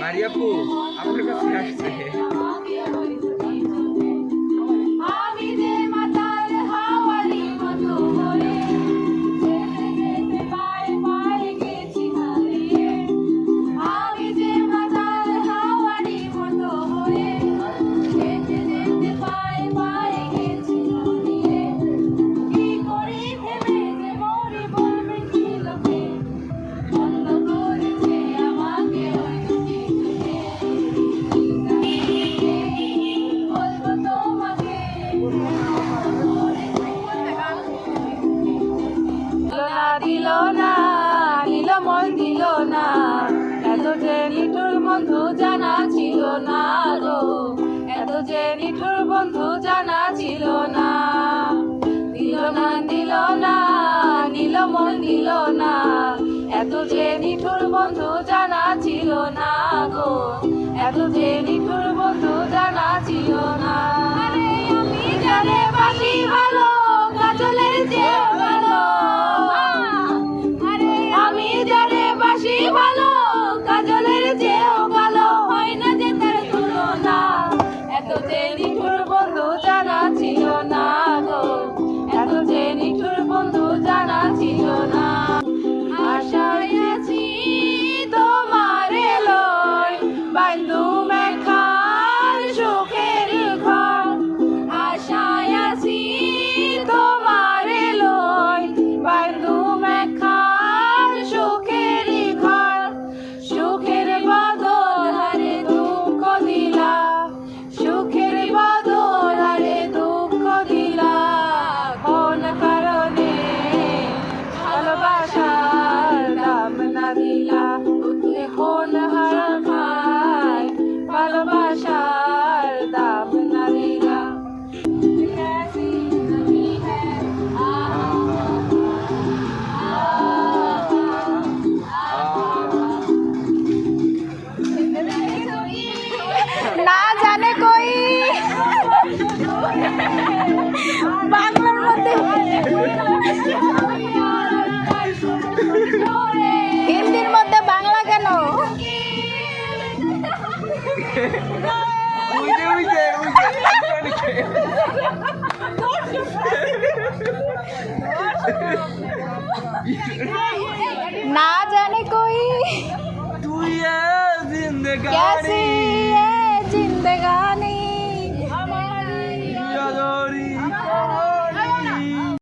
মারিয়াপু আপনার কাছে আসছে দিল না দিল মন দিল না এত যে নিঠুর বন্ধু জানা ছিল না গো এত যে নিঠুর বন্ধু জানা ছিল না দিল না দিল না দিল মন দিল না এত যে নিঠুর বন্ধু জানা ছিল না গো এত যে নিঠুর বন্ধু জানা ছিল না আরে আমি জানে বাসি ভালো কাজলের চেয়ে ভালো ভালো কাজলের চেয়েও ভালো হয় না যে তার তুলনা এত যে নিঠুর বন্ধু জানা ছিল না গো এত যে নিঠুর বন্ধু জানা ছিল না আশায় আছি তোমার লয় বন্ধু মেখার সুখের ঘর আশায় আছি তোমার লয় বন্ধু মেখার সুখের সুখের বদল হারে দুঃখ দিলা সুখের বদল হারে দুঃখ দিলা কোন কারণে ভালোবাসার দাম না দিলা কোন হারাম খায় ভালোবাসার দাম না দিলা না জানে কই বাংলার মধ্যে হিন্দির মধ্যে বাংলা কেন ना जाने कोई तू ये जिंदगानी कैसी